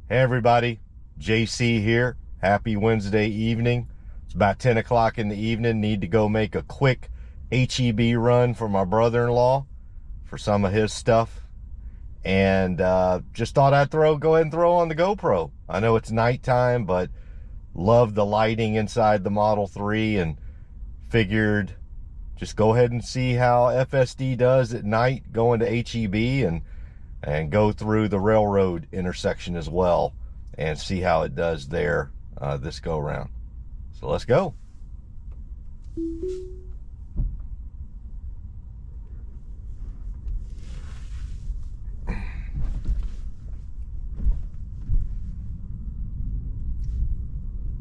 Hey everybody, JC here. Happy Wednesday evening. It's about 10 o'clock in the evening. Need to go make a quick HEB run for my brother-in-law for some of his stuff. And just thought I'd go ahead and throw on the GoPro. I know it's nighttime, but love the lighting inside the Model 3 and figured just go ahead and see how FSD does at night going to HEB and go through the railroad intersection as well and see how it does there this go around. So let's go.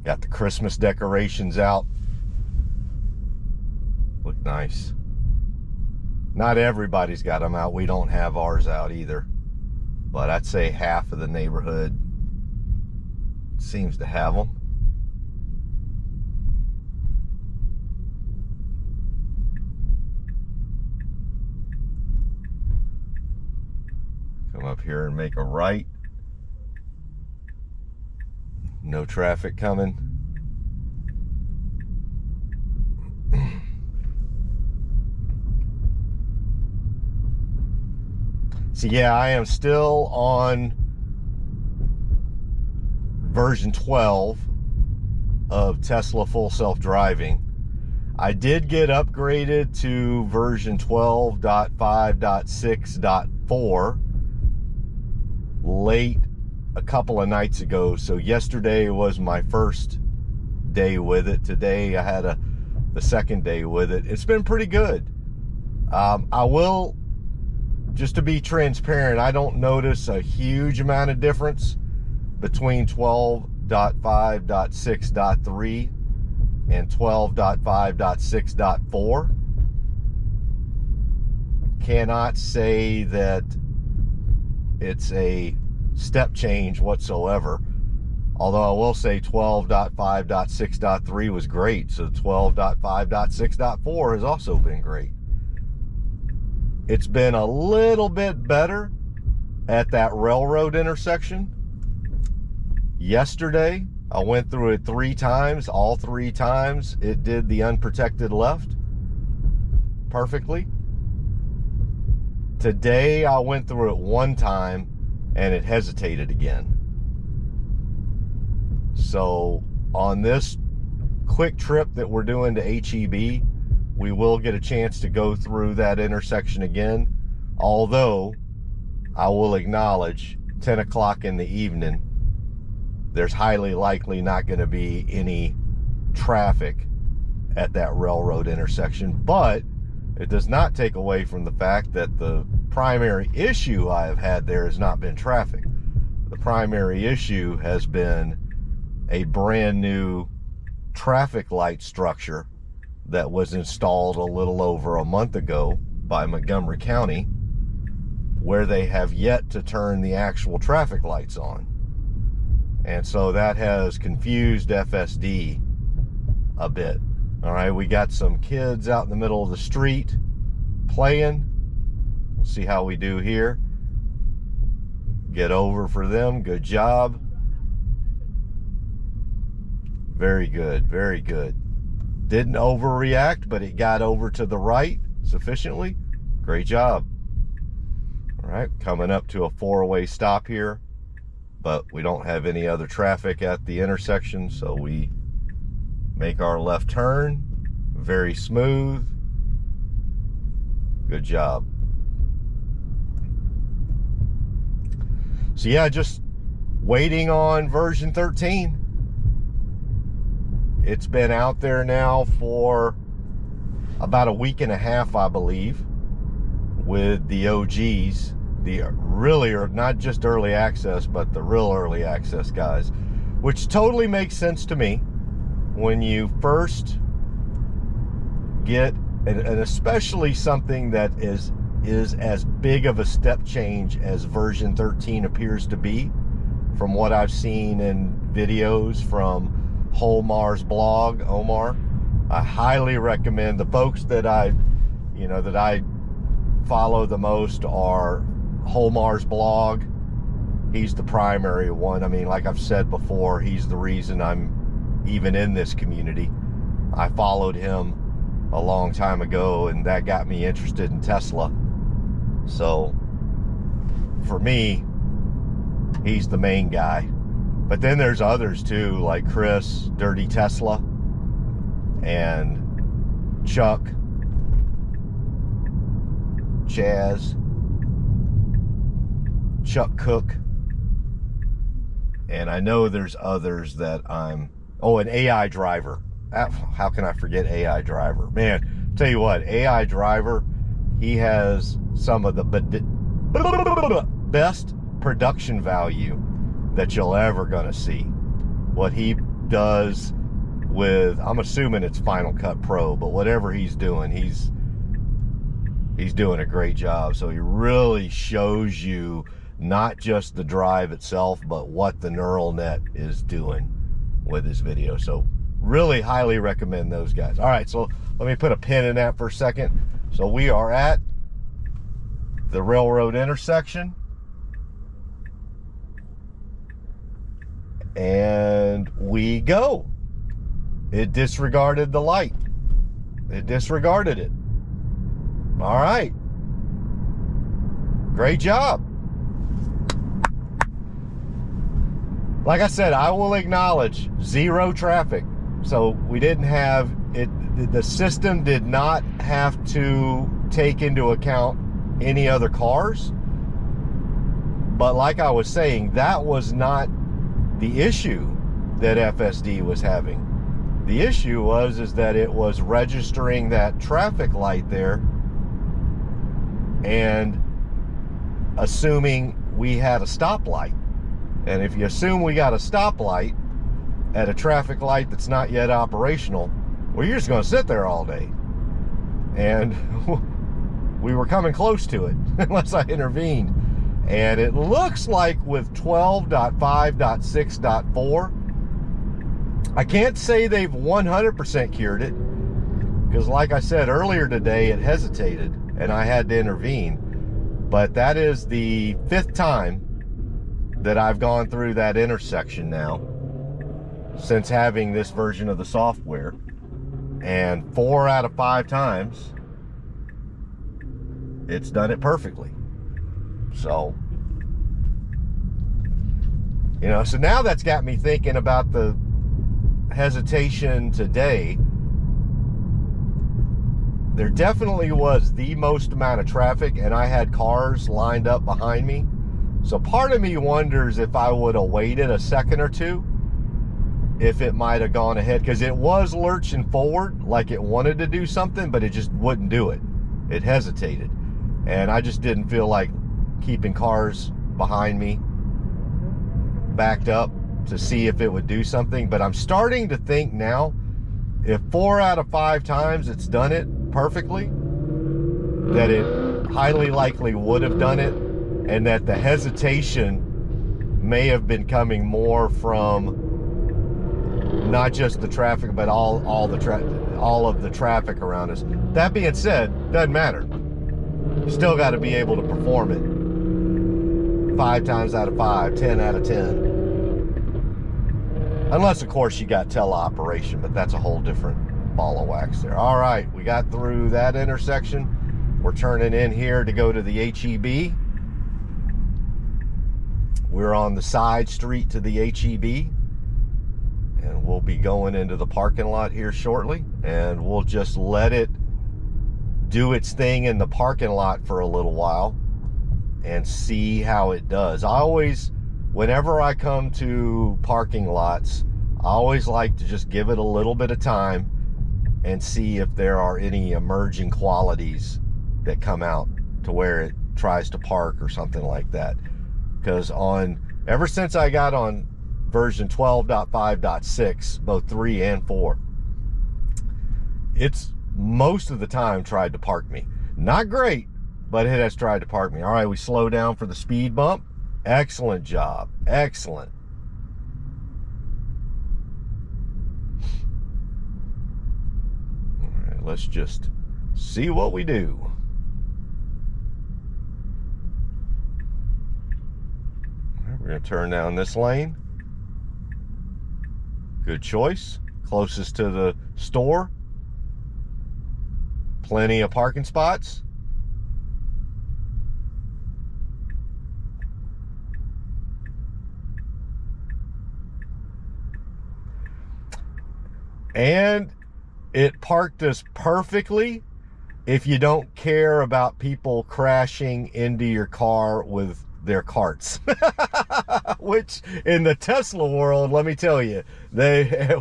Got the Christmas decorations out. Look nice. Not everybody's got them out. We don't have ours out either. But I'd say half of the neighborhood seems to have them. Come up here and make a right. No traffic coming. So yeah, I am still on version 12 of Tesla full self-driving. I did get upgraded to version 12.5.6.4 late a couple of nights ago. So yesterday was my first day with it. Today I had the second day with it. It's been pretty good. I will, just to be transparent, I don't notice a huge amount of difference between 12.5.6.3 and 12.5.6.4. Cannot say that it's a step change whatsoever. Although I will say 12.5.6.3 was great. So 12.5.6.4 has also been great. It's been a little bit better at that railroad intersection. Yesterday, I went through it 3 times. All 3 times, it did the unprotected left perfectly. Today, I went through it 1 time, and it hesitated again. So, on this quick trip that we're doing to HEB, we will get a chance to go through that intersection again, although I will acknowledge 10 o'clock in the evening, there's highly likely not going to be any traffic at that railroad intersection. But it does not take away from the fact that the primary issue I have had there has not been traffic. The primary issue has been a brand new traffic light structure that was installed a little over a month ago by Montgomery County, where they have yet to turn the actual traffic lights on. And so that has confused FSD a bit. All right, we got some kids out in the middle of the street playing. We'll see how we do here. Get over for them. Good job. Very good, very good. Didn't overreact, but it got over to the right sufficiently. Great job. All right, coming up to a 4-way stop here, but we don't have any other traffic at the intersection, so we make our left turn. Very smooth. Good job. So yeah, just waiting on version 13. It's been out there now for about a week and a half, I believe, with the OGs, the really, or not just early access, but the real early access guys, which totally makes sense to me. When you first get, and especially something that is as big of a step change as version 13 appears to be, from what I've seen in videos from Holmar's blog, Omar, I highly recommend. The folks that I follow the most are Holmar's blog he's the primary one. I mean, like I've said before, he's the reason I'm even in this community. I followed him a long time ago, and that got me interested in Tesla. So for me, he's the main guy. But then there's others too, like Chris, Dirty Tesla, and Chuck, Chaz, Chuck Cook, and I know there's others that I'm... Oh, an AI Driver. How can I forget AI Driver? Man, tell you what, AI Driver, he has some of the best production value that you're ever gonna see. What he does with, I'm assuming it's Final Cut Pro, but whatever he's doing, he's doing a great job. So he really shows you not just the drive itself, but what the neural net is doing with his video. So really highly recommend those guys. All right, so let me put a pin in that for a second. So we are at the railroad intersection, and we go. It disregarded the light. It disregarded it. All right. Great job. Like I said, I will acknowledge zero traffic. So we didn't have it, the system did not have to take into account any other cars. But like I was saying, that was not the issue that FSD was having. The issue was that it was registering that traffic light there and assuming we had a stoplight. And if you assume we got a stoplight at a traffic light that's not yet operational, well, you're just going to sit there all day. And we were coming close to it unless I intervened. And it looks like with 12.5.6.4, I can't say they've 100% cured it, because like I said earlier today, it hesitated and I had to intervene. But that is the 5th time that I've gone through that intersection now since having this version of the software, and 4 out of 5 times it's done it perfectly. So, you know, so now that's got me thinking about the hesitation today. There definitely was the most amount of traffic, and I had cars lined up behind me. So part of me wonders if I would have waited a second or two, if it might have gone ahead, because it was lurching forward like it wanted to do something, but it just wouldn't do it. It hesitated. And I just didn't feel like keeping cars behind me backed up to see if it would do something. But I'm starting to think now, if 4 out of 5 times it's done it perfectly, that it highly likely would have done it, and that the hesitation may have been coming more from not just the traffic, but all of the traffic around us. That being said, doesn't matter. You still got to be able to perform it 5 times out of 5, 10 out of 10. Unless, of course, you got teleoperation, but that's a whole different ball of wax there. All right, we got through that intersection. We're turning in here to go to the HEB. We're on the side street to the HEB, and we'll be going into the parking lot here shortly, and we'll just let it do its thing in the parking lot for a little while and see how it does. I always, whenever I come to parking lots, I always like to just give it a little bit of time and see if there are any emerging qualities that come out to where it tries to park or something like that. Because ever since I got on version 12.5.6, both 3 and 4, it's most of the time tried to park me. Not great, but it has tried to park me. All right, we slow down for the speed bump. Excellent job. Excellent. All right, let's just see what we do. We're going to turn down this lane. Good choice. Closest to the store. Plenty of parking spots. And it parked us perfectly if you don't care about people crashing into your car with their carts. Which in the Tesla world, let me tell you,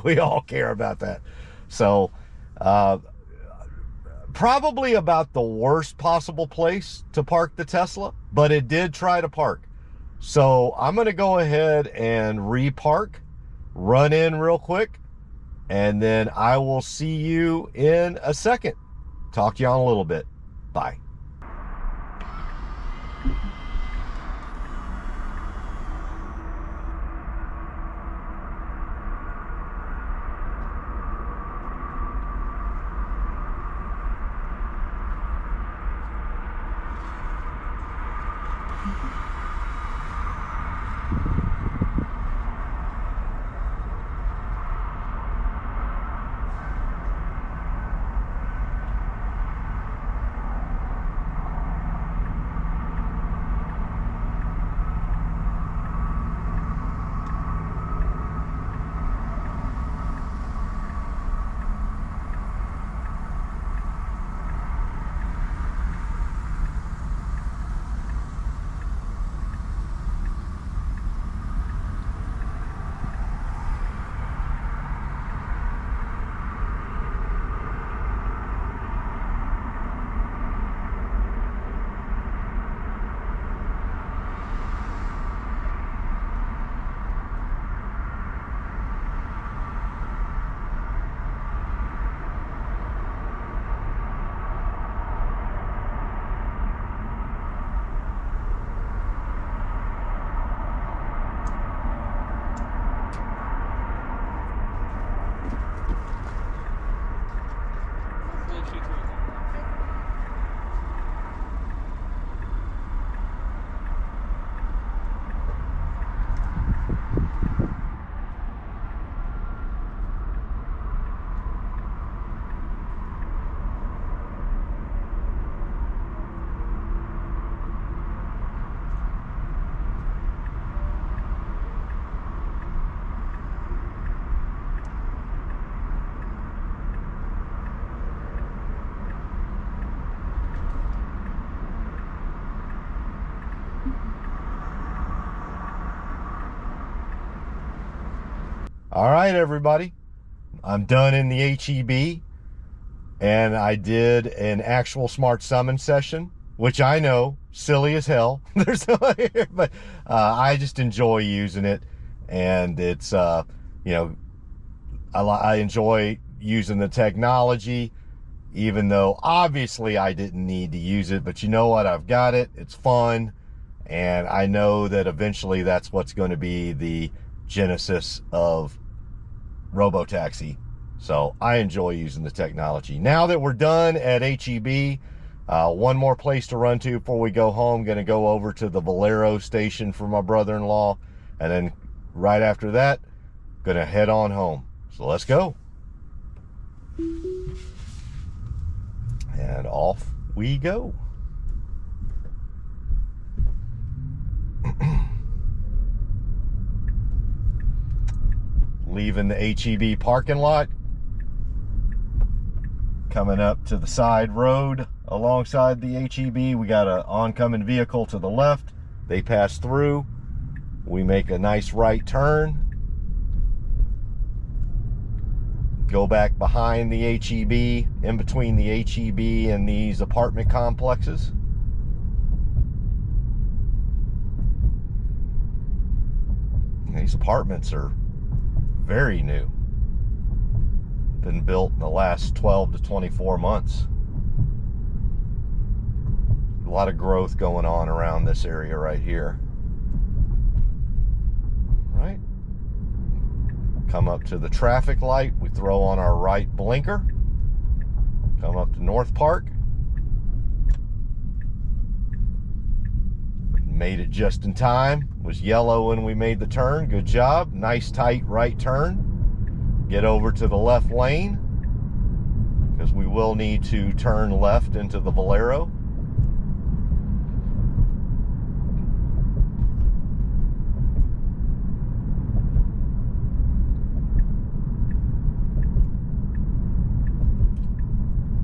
we all care about that. So probably about the worst possible place to park the Tesla, but it did try to park. So I'm going to go ahead and repark, run in real quick, and then I will see you in a second. Talk to you in a little bit. Bye. All right, everybody. I'm done in the HEB, and I did an actual smart summon session, which I know, silly as hell. There's no here, but I just enjoy using it, and it's you know, I enjoy using the technology, even though obviously I didn't need to use it. But you know what? I've got it. It's fun, and I know that eventually that's what's going to be the genesis of Robotaxi. So I enjoy using the technology. Now that we're done at HEB, one more place to run to before we go home. Going to go over to the Valero station for my brother-in-law, and then right after that, going to head on home. So let's go. And off we go. Leaving the HEB parking lot, coming up to the side road alongside the HEB. We got an oncoming vehicle to the left. They pass through. We make a nice right turn, go back behind the HEB, in between the HEB and these apartment complexes. These apartments are very new. Been built in the last 12 to 24 months. A lot of growth going on around this area right here. Right. Come up to the traffic light. We throw on our right blinker. Come up to North Park. Made it just in time. Was yellow when we made the turn. Good job. Nice tight right turn. Get over to the left lane, because we will need to turn left into the Valero.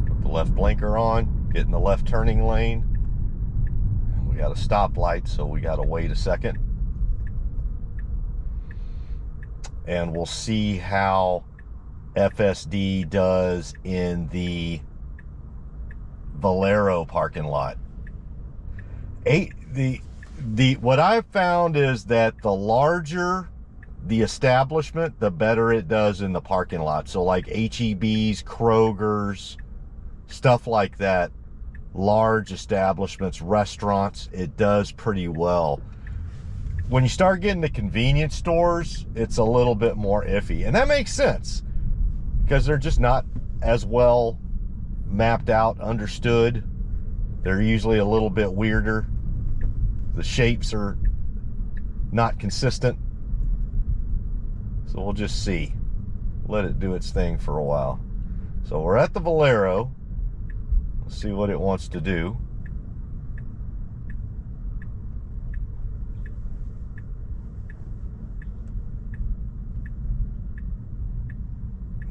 Put the left blinker on, get in the left turning lane. We got a stoplight, so we got to wait a second. And we'll see how FSD does in the Valero parking lot. What I've found is that the larger the establishment, the better it does in the parking lot. So like HEBs, Kroger's, stuff like that, large establishments, restaurants, it does pretty well. When you start getting to convenience stores, it's a little bit more iffy. And that makes sense, because they're just not as well mapped out, understood. They're usually a little bit weirder. The shapes are not consistent. So we'll just see. Let it do its thing for a while. So we're at the Valero. Let's see what it wants to do.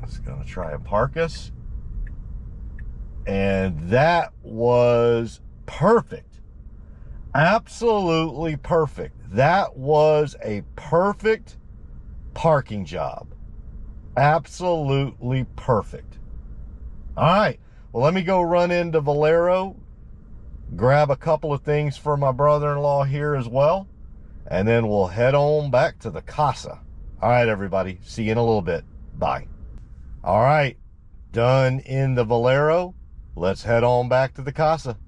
It's going to try and park us. And that was perfect. Absolutely perfect. That was a perfect parking job. Absolutely perfect. All right. Well, let me go run into Valero, grab a couple of things for my brother-in-law here as well, and then we'll head on back to the casa. All right, everybody. See you in a little bit. Bye. All right. Done in the Valero. Let's head on back to the casa.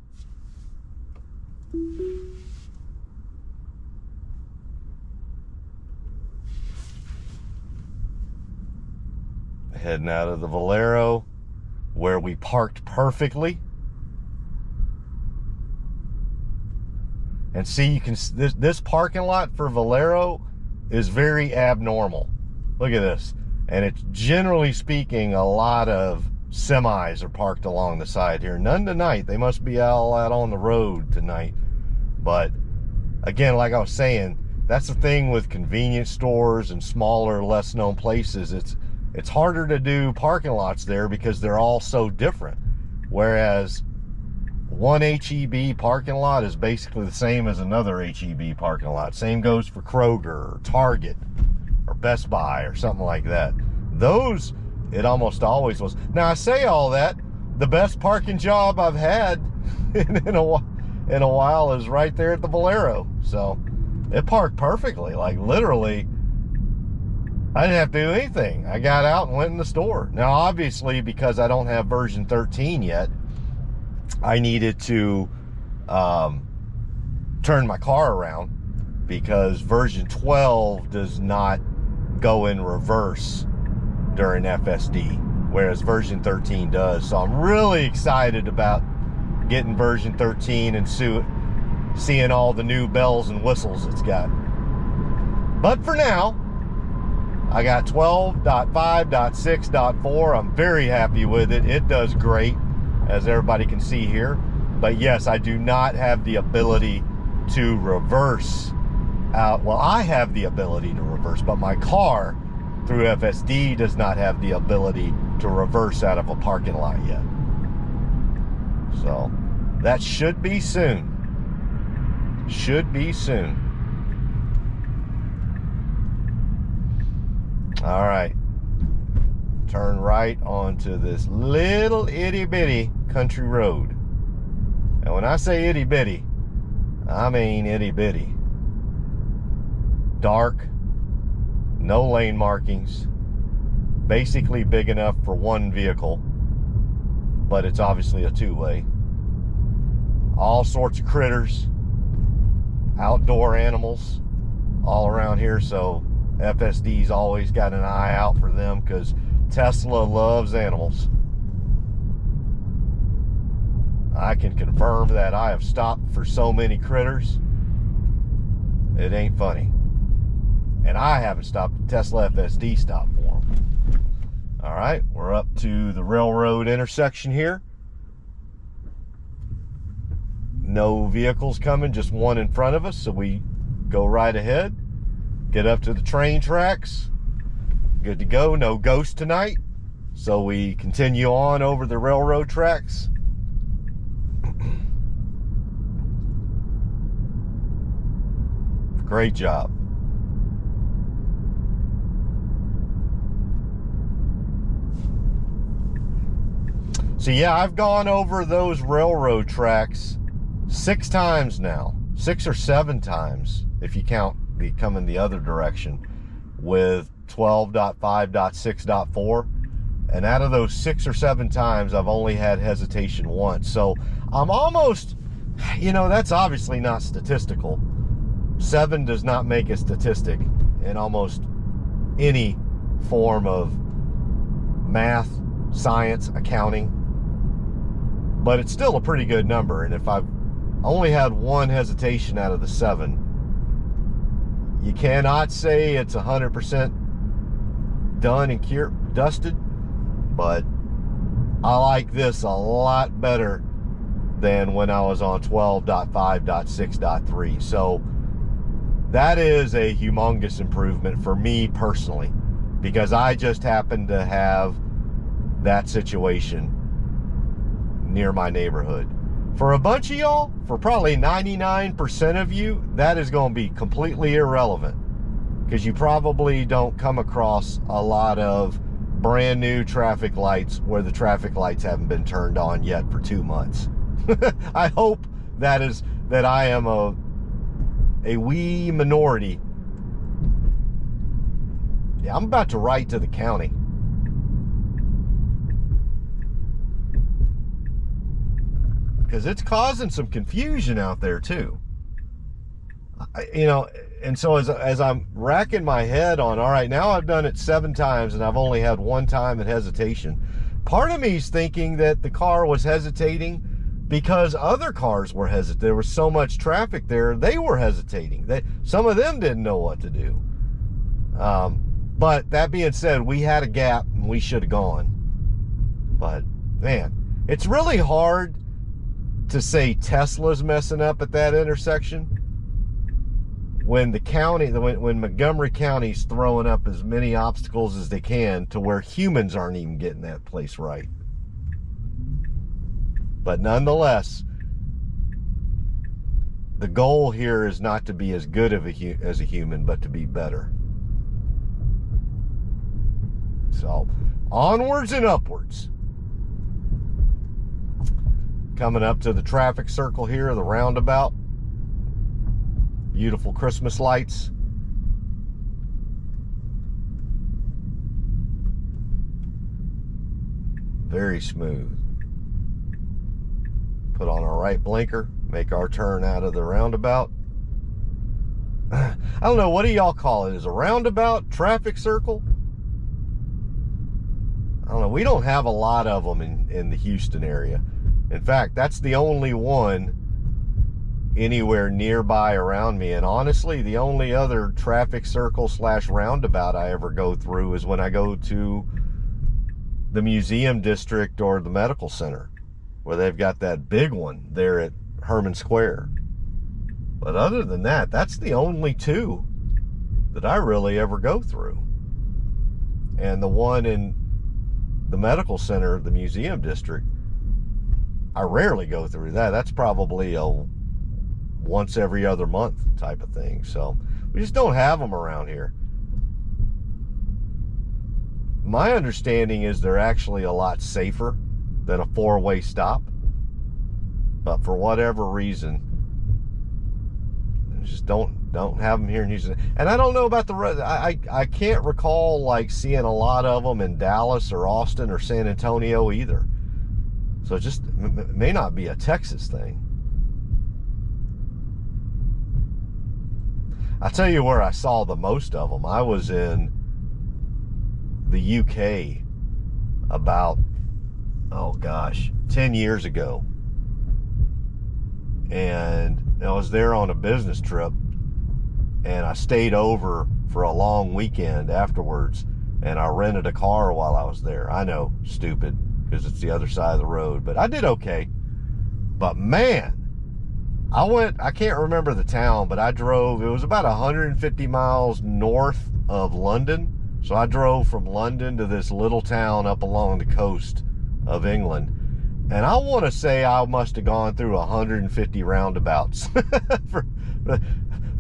Heading out of the Valero, where we parked perfectly. And see, you can, this parking lot for Valero is very abnormal. Look at this. And it's, generally speaking, a lot of semis are parked along the side here. None tonight. They must be all out on the road tonight. But again, like I was saying, that's the thing with convenience stores and smaller, less known places. It's harder to do parking lots there because they're all so different. Whereas one HEB parking lot is basically the same as another HEB parking lot. Same goes for Kroger or Target or Best Buy or something like that. Those, it almost always was. Now, I say all that, the best parking job I've had in a while is right there at the Valero. So it parked perfectly, like literally. I didn't have to do anything. I got out and went in the store. Now, obviously, because I don't have version 13 yet, I needed to turn my car around, because version 12 does not go in reverse during FSD, whereas version 13 does. So I'm really excited about getting version 13 and seeing all the new bells and whistles it's got. But for now, I got 12.5.6.4. I'm very happy with it. It does great, as everybody can see here. But yes, I do not have the ability to reverse out. Well, I have the ability to reverse, but my car through FSD does not have the ability to reverse out of a parking lot yet. So that should be soon. Should be soon. All right, turn right onto this little itty bitty country road. And when I say itty bitty, I mean itty bitty. Dark, no lane markings, basically big enough for one vehicle, but it's obviously a two-way. All sorts of critters, outdoor animals all around here, so FSD's always got an eye out for them, because Tesla loves animals. I can confirm that I have stopped for so many critters It ain't funny. And I haven't stopped at Tesla FSD stop for them. All right, we're up to the railroad intersection here. No vehicles coming, just one in front of us, so we go right ahead. Get up to the train tracks. Good to go, no ghost tonight. So we continue on over the railroad tracks. Great job. So yeah, I've gone over those railroad tracks 6 times now. 6 or 7 times, if you count the coming the other direction, with 12.5.6.4. And out of those 6 or 7 times, I've only had hesitation once. So I'm almost, you know, that's obviously not statistical. 7 does not make a statistic in almost any form of math, science, accounting. But it's still a pretty good number. And if I've only had 1 hesitation out of the 7, you cannot say it's 100% done and cured, dusted. But I like this a lot better than when I was on 12.5.6.3. So that is a humongous improvement for me personally, because I just happen to have that situation near my neighborhood. For a bunch of y'all, for probably 99% of you, that is going to be completely irrelevant, because you probably don't come across a lot of brand new traffic lights where the traffic lights haven't been turned on yet for 2 months. I hope that I am a wee minority. Yeah, I'm about to write to the county. Because it's causing some confusion out there too. You know, and so as I'm racking my head on, all right, now I've done it 7 times and I've only had 1 time at hesitation. Part of me is thinking that the car was hesitating because other cars were hesitating. There was so much traffic there, they were hesitating. Some of them didn't know what to do. But that being said, we had a gap and we should have gone. But man, it's really hard to say Tesla's messing up at that intersection when the county, when Montgomery County's throwing up as many obstacles as they can to where humans aren't even getting that place right. But nonetheless, the goal here is not to be as good as a human, but to be better. So, onwards and upwards. Coming up to the traffic circle here, the roundabout. Beautiful Christmas lights. Very smooth. Put on our right blinker, make our turn out of the roundabout. I don't know, what do y'all call it? Is a roundabout, traffic circle? I don't know, we don't have a lot of them in the Houston area. In fact, that's the only one anywhere nearby around me. And honestly, the only other traffic circle / roundabout I ever go through is when I go to the museum district or the medical center, where they've got that big one there at Herman Square. But other than that, that's the only 2 that I really ever go through. And the one in the medical center, the museum district, I rarely go through that. That's probably a once every other month type of thing. So we just don't have them around here. My understanding is they're actually a lot safer than a 4-way stop. But for whatever reason, just don't have them here in Houston. And I don't know about the rest. I can't recall like seeing a lot of them in Dallas or Austin or San Antonio either. So it just may not be a Texas thing. I'll tell you where I saw the most of them. I was in the UK about, oh gosh, 10 years ago. And I was there on a business trip. and I stayed over for a long weekend afterwards, and I rented a car while I was there. I know, stupid, because it's the other side of the road, but I did okay. But man, I can't remember the town, but I drove, it was about 150 miles north of London. So I drove from London to this little town up along the coast of England. And I want to say I must have gone through 150 roundabouts.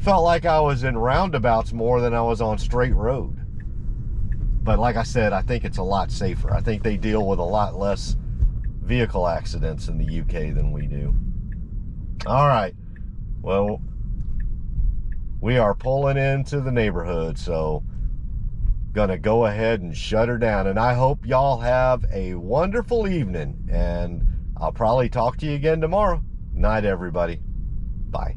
Felt like I was in roundabouts more than I was on straight road. But like I said, I think it's a lot safer. I think they deal with a lot less vehicle accidents in the UK than we do. All right. Well, we are pulling into the neighborhood, so gonna go ahead and shut her down. And I hope y'all have a wonderful evening, and I'll probably talk to you again tomorrow. Night, everybody. Bye.